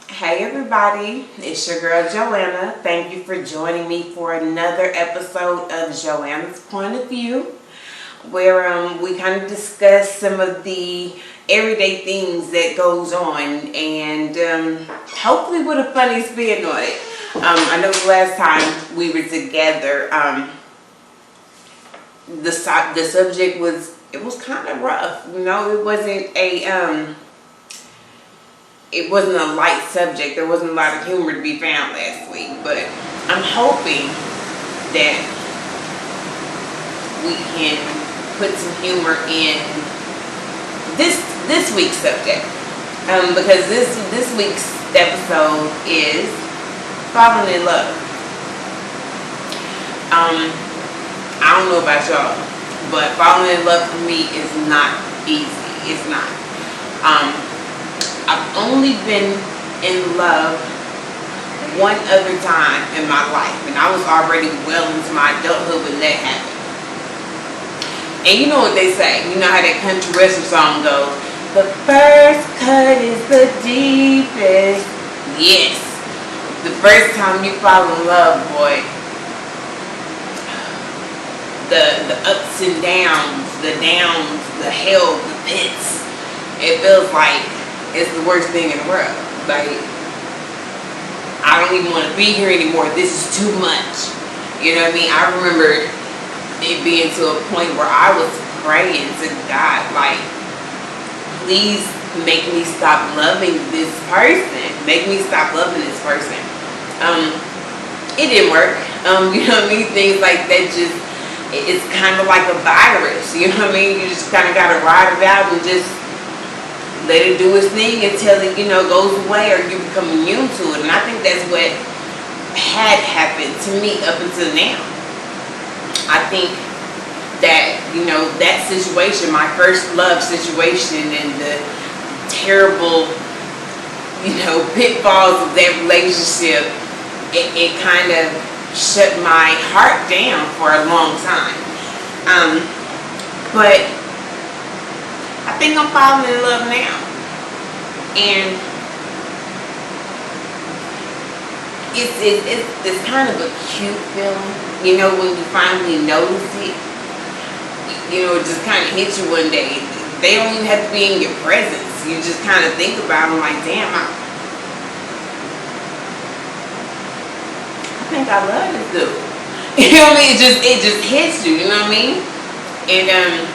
Hey everybody, it's your girl JoAnna. Thank you for joining me for another episode of JoAnna's Point of View, where we kind of discuss some of the everyday things that goes on, and hopefully with a funny spin on it. I know the last time we were together, the subject was kind of rough. You know, it wasn't a light subject. There wasn't a lot of humor to be found last week, but I'm hoping that we can put some humor in this week's subject, because this week's episode is falling in love. I don't know about y'all, but falling in love for me is not easy. It's not. I've only been in love one other time in my life, and I was already well into my adulthood when that happened. And you know what they say, you know how that country western song goes, the first cut is the deepest. Yes, the first time you fall in love, boy, the ups and downs, the hell, the pits, it feels like it's the worst thing in the world. Like, I don't even want to be here anymore. This is too much. You know what I mean? I remember it being to a point where I was praying to God, like, please make me stop loving this person. Make me stop loving this person. It didn't work. You know what I mean? Things like that it's kind of like a virus. You know what I mean? You just kind of got to ride it out and just let it do its thing until it, goes away or you become immune to it. And I think that's what had happened to me up until now. I think that, that situation, my first love situation, and the terrible, pitfalls of that relationship, it kind of shut my heart down for a long time. But I think I'm falling in love now, and it's kind of a cute feeling, when you finally notice it. It just kind of hits you one day. They don't even have to be in your presence. You just kind of think about them like, damn, I think I love this dude. You know what I mean? It just hits you. You know what I mean? And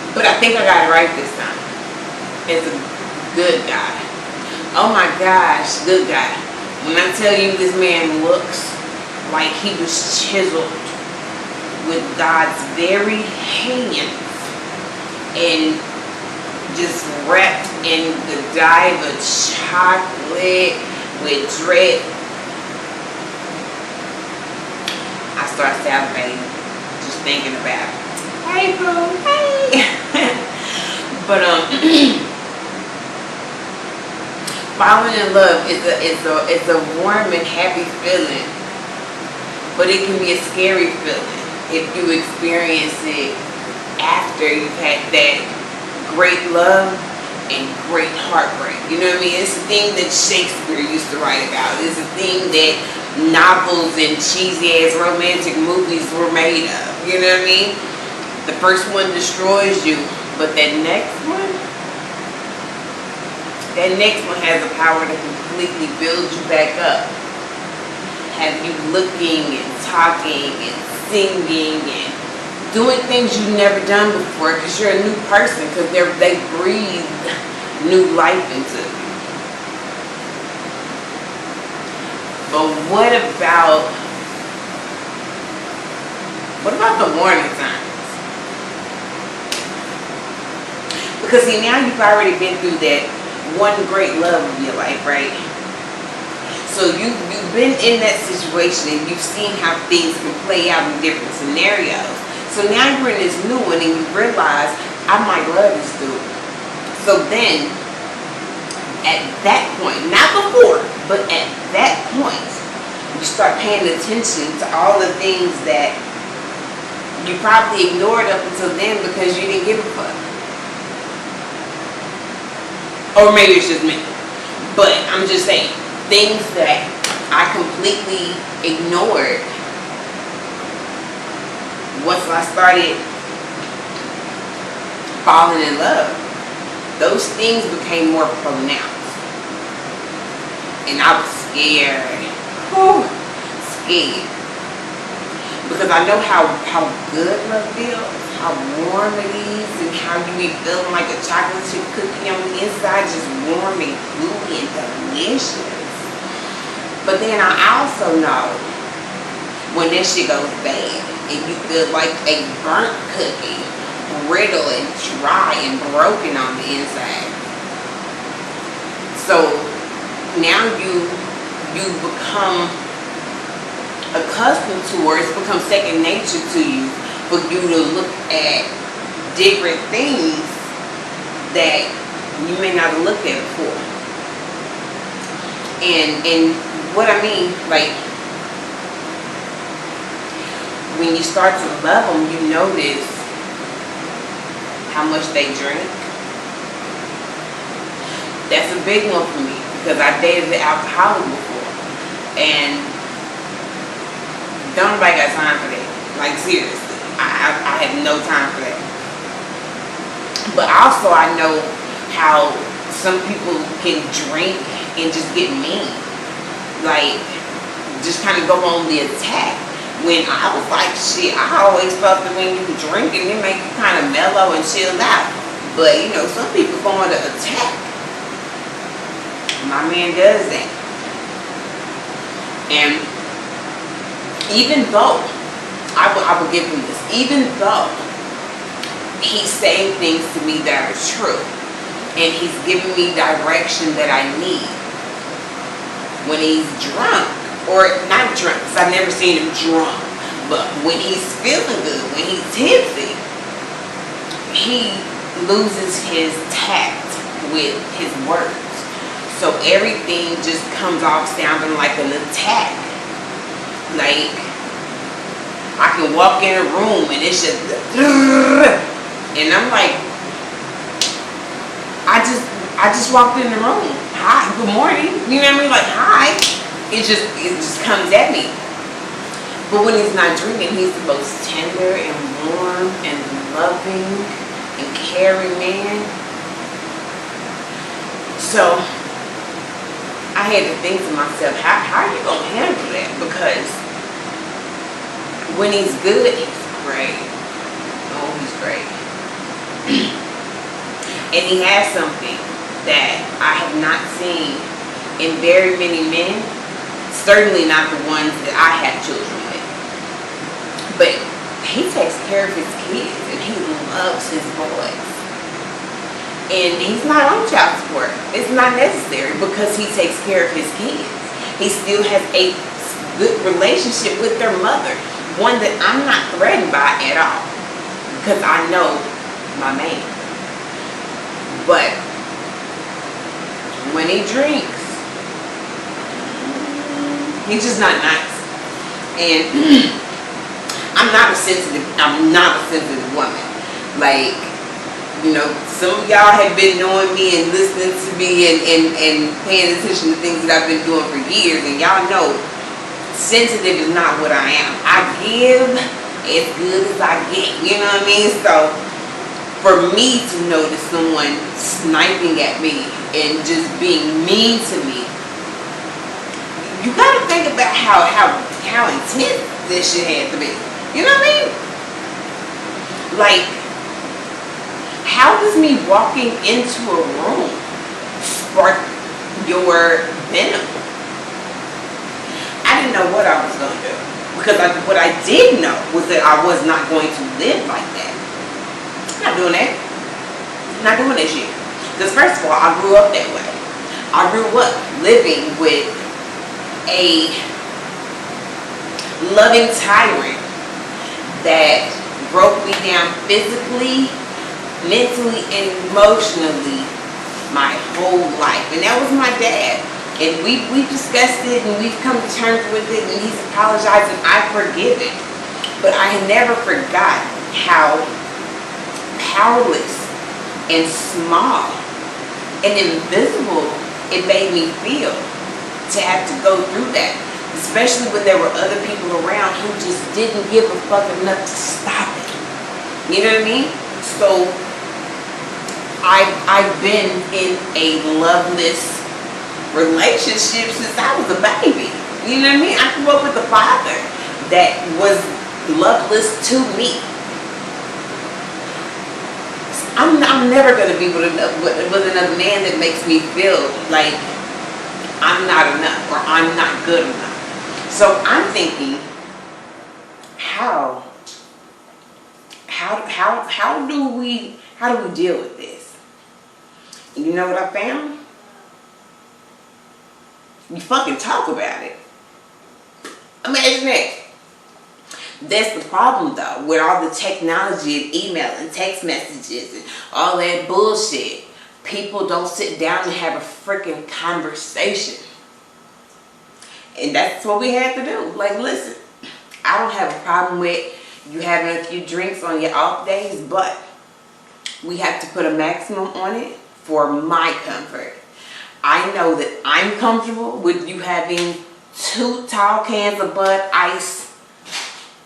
but I think I got it right this time. It's a good guy. Oh my gosh, good guy. When I tell you this man looks like he was chiseled with God's very hands and just wrapped in the dye of chocolate with drip. I start salivating just thinking about it. Hey boo, hey. But falling in love is a warm and happy feeling, but it can be a scary feeling if you experience it after you've had that great love and great heartbreak. You know what I mean? It's a thing that Shakespeare used to write about. It's a thing that novels and cheesy ass romantic movies were made of. You know what I mean? The first one destroys you, but that next one has the power to completely build you back up. Have you looking and talking and singing and doing things you've never done before, because you're a new person, because they breathe new life into you. But what about the warning signs? Because see, now you've already been through that one great love of your life, right? So you've been in that situation and you've seen how things can play out in different scenarios. So now you're in this new one and you realize, I might love this dude. So then, at that point, not before, but at that point, you start paying attention to all the things that you probably ignored up until then because you didn't give a fuck. Or maybe it's just me. But I'm just saying, things that I completely ignored once I started falling in love, those things became more pronounced. And I was scared. Whew, scared. Because I know how good love feels, how warm it is, and how you be feeling like a chocolate chip cookie on the inside, just warm and gooey and delicious. But then I also know when that shit goes bad and you feel like a burnt cookie, brittle and dry and broken on the inside. So now you become accustomed to, or it's become second nature to you for you to look at different things that you may not have looked at before. And what I mean, like, when you start to love them, you notice how much they drink. That's a big one for me, because I dated an alcoholic before, and don't nobody got time for that. Like, seriously, I have no time for that. But also I know how some people can drink and just get mean, like just kind of go on the attack. When I was like, shit, I always felt that when you drink it make you kind of mellow and chill out. But you know, some people go on the attack. My man does that. And even though, I will give him this, even though he's saying things to me that are true, and he's giving me direction that I need, when he's drunk, or not drunk, because I've never seen him drunk, but when he's feeling good, when he's tipsy, he loses his tact with his words. So everything just comes off sounding like an attack. Like, I can walk in a room and it's just, and I'm like, I just walked in the room. Hi, good morning. You know what I mean? Like, hi. It just comes at me. But when he's not drinking, he's the most tender and warm and loving and caring man. So I had to think to myself, how are you going to handle that? Because when he's good, he's great. Oh, he's great. And he has something that I have not seen in very many men. Certainly not the ones that I have children with. But he takes care of his kids and he loves his boys. And he's not on child support. It's not necessary because he takes care of his kids. He still has a good relationship with their mother. One that I'm not threatened by at all. Because I know my man. But when he drinks, he's just not nice. And I'm not a sensitive woman. Like, you know, some of y'all have been knowing me and listening to me and paying attention to things that I've been doing for years, and y'all know sensitive is not what I am. I give as good as I get, you know what I mean? So for me to notice someone sniping at me and just being mean to me, you gotta think about how intense this shit had to be. You know what I mean? Like, how does me walking into a room spark your venom? I didn't know what I was going to do. Because what I did know was that I was not going to live like that. I'm not doing that. I'm not doing that shit. Because first of all, I grew up that way. I grew up living with a loving tyrant that broke me down physically, mentally, and emotionally my whole life. And that was my dad. And we've discussed it and we've come to terms with it, and he's apologized and I forgive it. But I had never forgot how powerless and small and invisible it made me feel to have to go through that, especially when there were other people around who just didn't give a fuck enough to stop it. You know what I mean? So I've been in a loveless relationship since I was a baby. You know what I mean? I grew up with a father that was loveless to me. I'm never going to be with another man that makes me feel like I'm not enough or I'm not good enough. So I'm thinking, how do we deal with this? And you know what I found? You fucking talk about it. Imagine that. That's the problem though, with all the technology and email and text messages and all that bullshit. People don't sit down and have a freaking conversation. And that's what we had to do. Like, listen, I don't have a problem with you having a few drinks on your off days, but we have to put a maximum on it for my comfort. I know that I'm comfortable with you having 2 tall cans of Bud Ice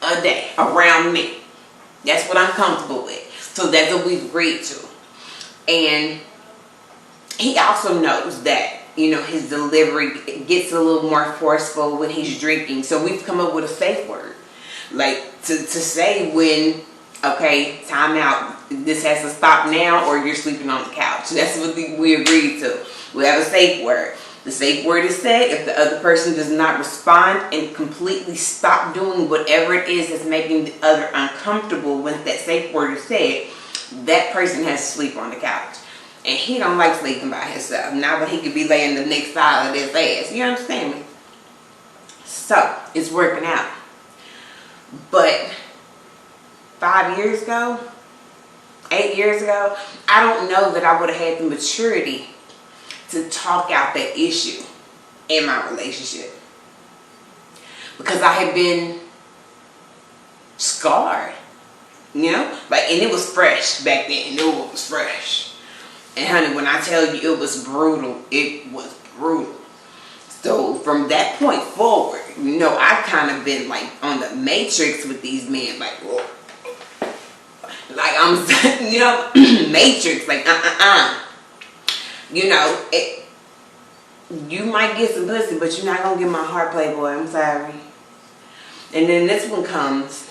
a day around me. That's what I'm comfortable with. So that's what we've agreed to. And he also knows that, you know, his delivery gets a little more forceful when he's drinking. So we've come up with a safe word. Like to say when, okay, time out, this has to stop now or you're sleeping on the couch. That's what we agreed to. We have a safe word. The safe word is said. If the other person does not respond and completely stop doing whatever it is that's making the other uncomfortable when that safe word is said, that person has to sleep on the couch. And he don't like sleeping by himself. Now but he could be laying the next side of his ass. You understand me? So, it's working out. But 5 years ago, 8 years ago, I don't know that I would have had the maturity to talk out that issue in my relationship, because I had been scarred, you know, like, and it was fresh back then. No, it was fresh. And honey, when I tell you it was brutal, it was brutal. So from that point forward, you know, I've kind of been like on the matrix with these men, like, whoa. Like I'm, you know, matrix, like you know, you might get some pussy, but you're not gonna get my heart, playboy. I'm sorry. And then this one comes,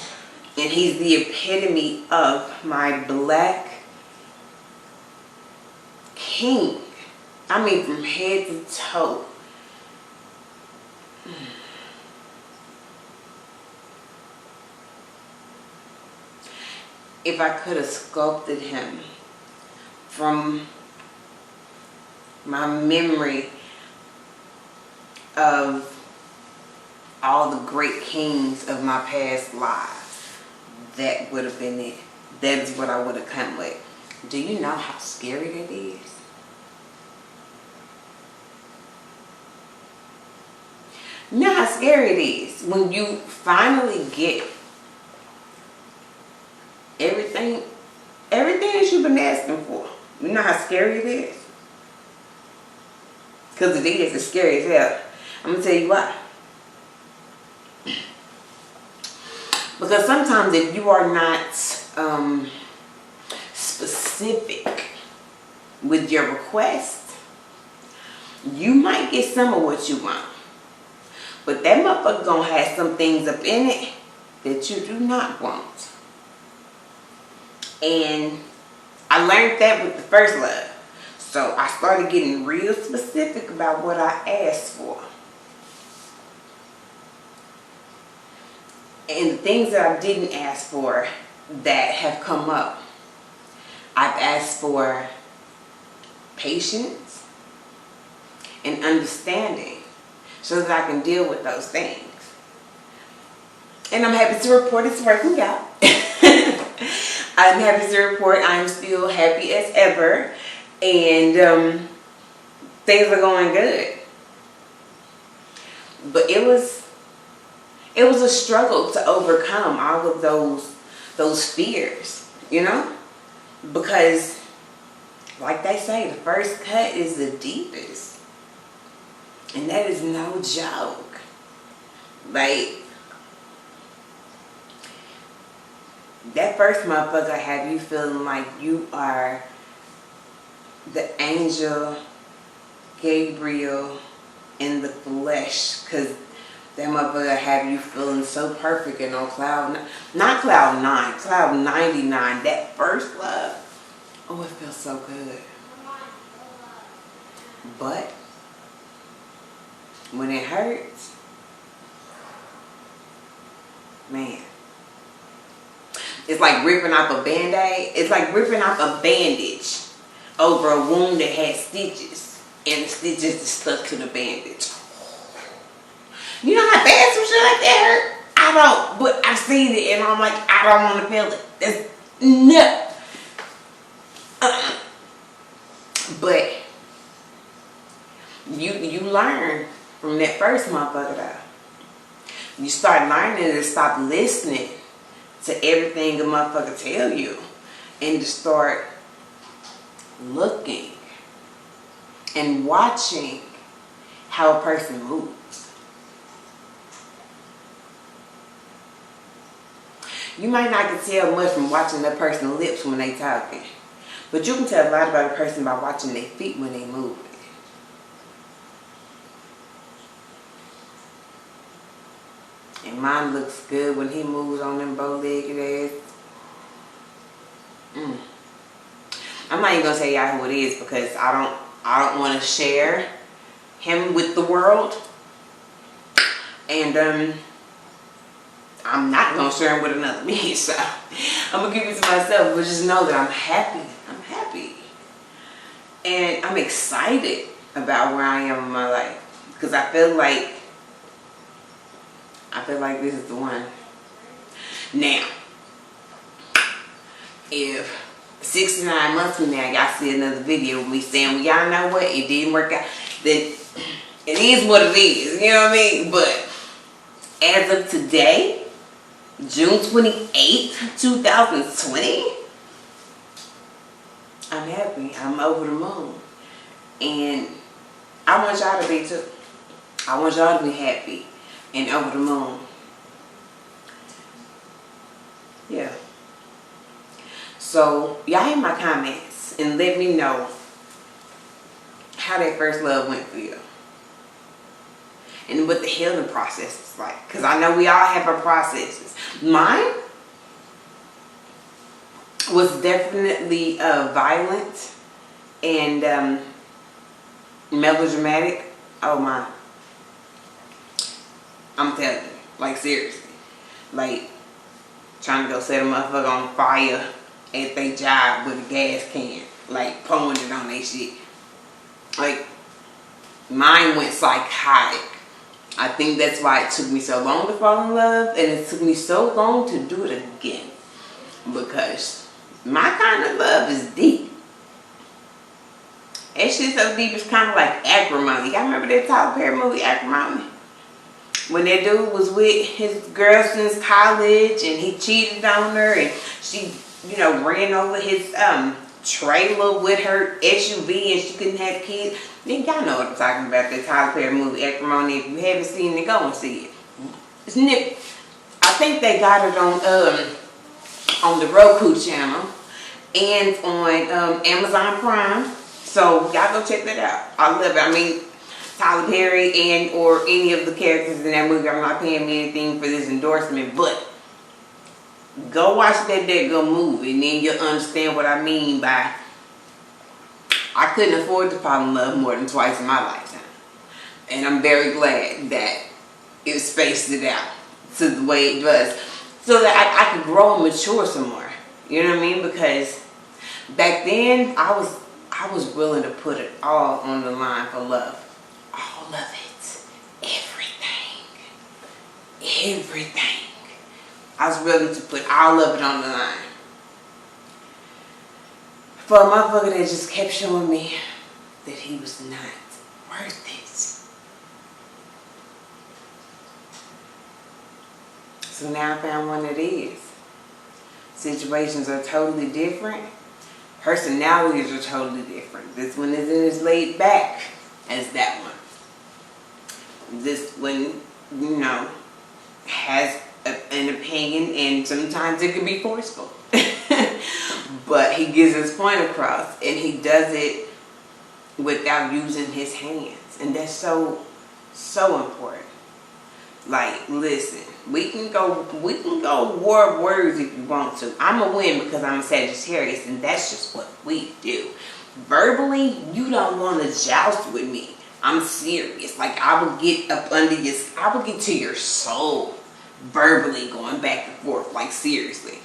and he's the epitome of my black king. I mean, from head to toe. If I could have sculpted him from my memory of all the great kings of my past lives, that would have been it. That is what I would have come with. Do you know how scary that is? You know how scary it is when you finally get everything that you've been asking for. You know how scary it is? Because it is. It's scary as hell. I'm going to tell you why. Because sometimes if you are not specific with your request, you might get some of what you want. But that motherfucker gonna have some things up in it that you do not want. And I learned that with the first love. So I started getting real specific about what I asked for. And the things that I didn't ask for that have come up, I've asked for patience and understanding so that I can deal with those things. And I'm happy to report it's working out. I'm happy to report I'm still happy as ever. And things are going good. But it was a struggle to overcome all of those fears, you know? Because, like they say, the first cut is the deepest. And that is no joke. Like, that first motherfucker have you feeling like you are the angel Gabriel in the flesh, because that motherfucker have you feeling so perfect and on not cloud 9, cloud 99. That first love, oh, it feels so good. But when it hurts, man, it's like ripping off a band-aid. It's like ripping off a bandage over a wound that had stitches, and the stitches is stuck to the bandage. You know how bad some shit like that hurt? I don't, but I've seen it, and I'm like, I don't want to feel it. That's no. But you learn from that first motherfucker though. You start learning to stop listening to everything a motherfucker tell you, and to start looking and watching how a person moves. You might not can tell much from watching that person's lips when they talking, but you can tell a lot about a person by watching their feet when they move. And mine looks good when he moves on them bow-legged ass. I'm not even gonna tell y'all who it is, because I don't want to share him with the world, and I'm not gonna share him with another man. So I'm gonna keep it to myself, but just know that I'm happy. I'm happy, and I'm excited about where I am in my life, because I feel like this is the one. Now, if 69 months from now y'all see another video with me saying, well, y'all know what, it didn't work out, then it is what it is, you know what I mean? But as of today, June 28th, 2020, I'm happy. I'm over the moon. And I want y'all to be too. I want y'all to be happy and over the moon. Yeah. So y'all in my comments and let me know how that first love went for you, and what the healing process is like, because I know we all have our processes. Mine was definitely violent and melodramatic. Oh my, I'm telling you, like seriously, like trying to go set a motherfucker on fire at their job with a gas can, like pouring it on their shit. Like, mine went psychotic. I think that's why it took me so long to fall in love, and it took me so long to do it again, because my kind of love is deep. That shit's so deep, it's kind of like Acrimony. Y'all remember that Tyler Perry movie, Acrimony? When that dude was with his girl since college, and he cheated on her, and she, you know, ran over his trailer with her SUV, and she couldn't have kids. Then y'all know what I'm talking about, that Tyler Perry movie, Acrimony. If you haven't seen it, go and see it. Isn't it? I think they got it on the Roku channel and on Amazon Prime. So y'all go check that out. I love it. I mean, Tyler Perry and or any of the characters in that movie, I'm not paying me anything for this endorsement, but go watch that good movie, and then you'll understand what I mean by I couldn't afford to fall in love more than twice in my lifetime. And I'm very glad that it spaced it out to the way it was, so that I could grow and mature some more. You know what I mean? Because back then I was willing to put it all on the line for love. All of it. Everything. I was willing to put all of it on the line for a motherfucker that just kept showing me that he was not worth it. So now I found one that is. Situations are totally different. Personalities are totally different. This one isn't as laid back as that one. this one, has an opinion, and sometimes it can be forceful. But he gets his point across, and he does it without using his hands. And that's so important. Like, listen, we can go war of words if you want to. I'm a win because I'm a Sagittarius, and that's just what we do. Verbally, you don't want to joust with me. I'm serious. Like, I will get up under I will get to your soul verbally, going back and forth. Like, seriously.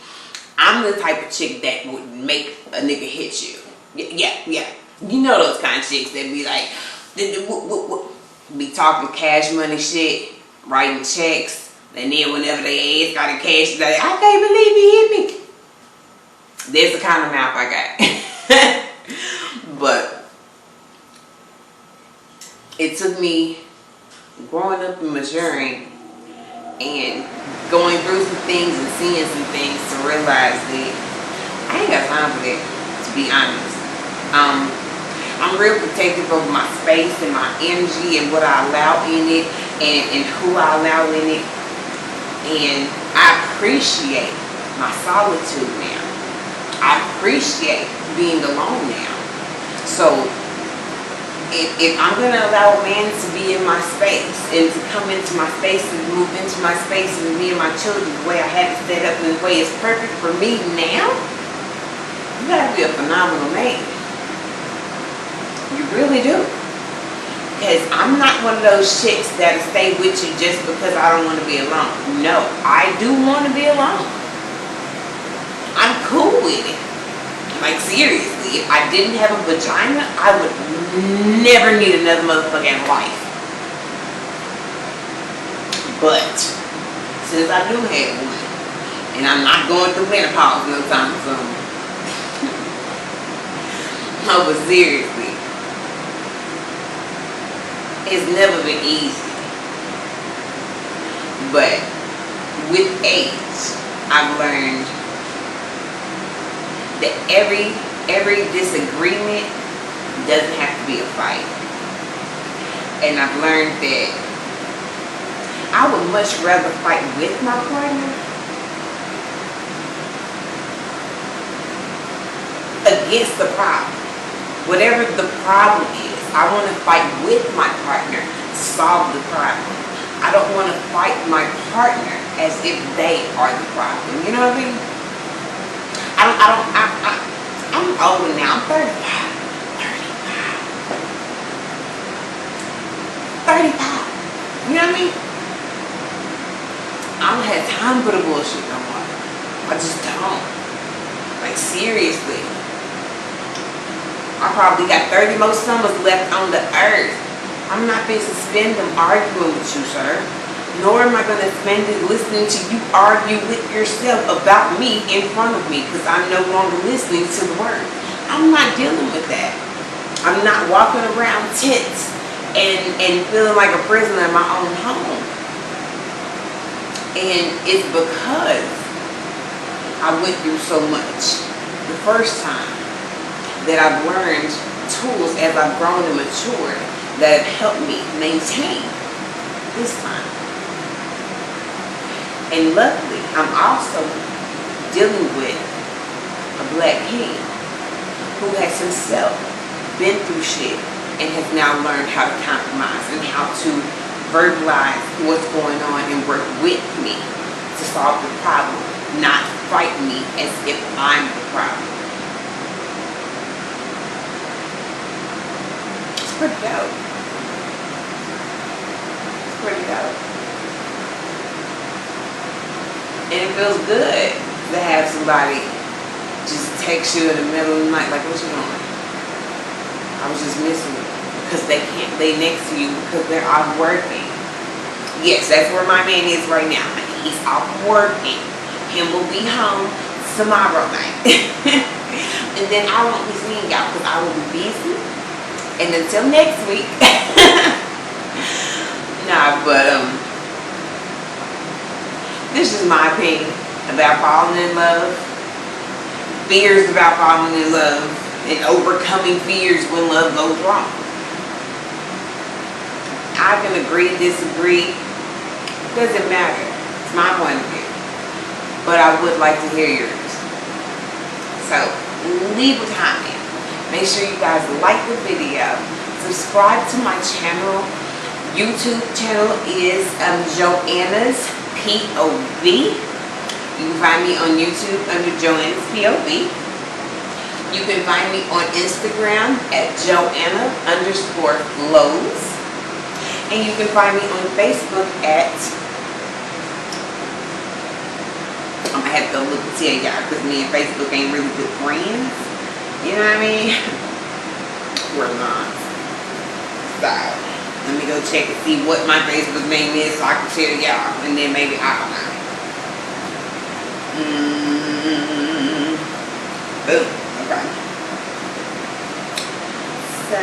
I'm the type of chick that would make a nigga hit you. Yeah. You know those kind of chicks that be like, be talking cash money shit, writing checks, and then whenever they ask got a cash, they're like, I can't believe he hit me. There's the kind of mouth I got. But it took me growing up and maturing and going through some things and seeing some things to realize that I ain't got time for that, to be honest. I'm real protective of my space and my energy and what I allow in it and who I allow in it. And I appreciate my solitude now. I appreciate being alone now. So if I'm going to allow a man to be in my space and to come into my space and move into my space and me and my children the way I have it set up and the way it's perfect for me now, you got to be a phenomenal man. You really do. Because I'm not one of those chicks that'll stay with you just because I don't want to be alone. No, I do want to be alone. I'm cool with it. Like, seriously, if I didn't have a vagina, I would never need another motherfucking life. But since I do have one, and I'm not going through menopause no time soon, no, but seriously, it's never been easy. But with age, I've learned that every disagreement doesn't have to be a fight. And I've learned that I would much rather fight with my partner against the problem. Whatever the problem is, I want to fight with my partner to solve the problem. I don't want to fight my partner as if they are the problem. You know what I mean? I'm older now. I'm 35. 35. You know what I mean? I don't have time for the bullshit no more. I just don't. Like, seriously. I probably got 30 more summers left on the earth. I'm not going to spend them arguing with you, sir. Nor am I going to spend it listening to you argue with yourself about me in front of me because I'm no longer listening to the word. I'm not dealing with that. I'm not walking around tense and feeling like a prisoner in my own home. And it's because I went through so much the first time that I've learned tools as I've grown and matured that have helped me maintain this time. And luckily, I'm also dealing with a black king who has himself been through shit and has now learned how to compromise and how to verbalize what's going on and work with me to solve the problem, not fight me as if I'm the problem. It's pretty dope. It's pretty dope. And it feels good to have somebody just text you in the middle of the night like, what you doing? I was just missing you. Because they can't lay next to you because they're off working. Yes, that's where my man is right now. He's off working. Him will be home tomorrow night. And then I won't be seeing y'all because I will be busy. And until next week. Nah, but this is my opinion about falling in love, fears about falling in love, and overcoming fears when love goes wrong. I can agree, disagree. Doesn't matter. It's my point of view. But I would like to hear yours. So leave a comment. Make sure you guys like the video. Subscribe to my channel. YouTube channel is JoAnna's POV. You can find me on YouTube under JoAnna's POV. You can find me on Instagram at JoAnna_flows. And you can find me on Facebook at, I'm gonna have to go look and tell y'all because me and Facebook ain't really good friends. You know what I mean? We're not. So, let me go check and see what my Facebook name is so I can tell y'all. And then maybe, I don't know. Boom. Okay. So,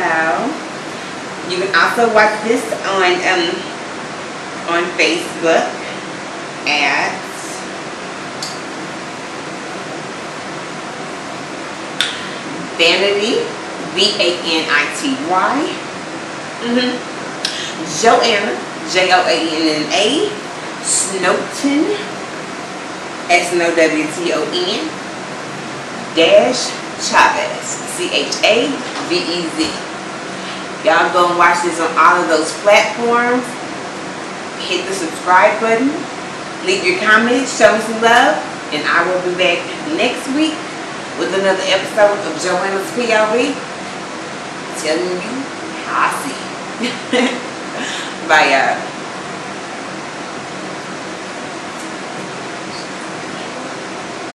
you can also watch this on Facebook at Vanity, VANITY. JoAnna, JOANNA, Snowton, SNOWTON, dash Chavez, CHAVEZ. Y'all go and watch this on all of those platforms. Hit the subscribe button. Leave your comments. Show me some love. And I will be back next week with another episode of JoAnna's POV. Telling you how I see it. Bye, y'all.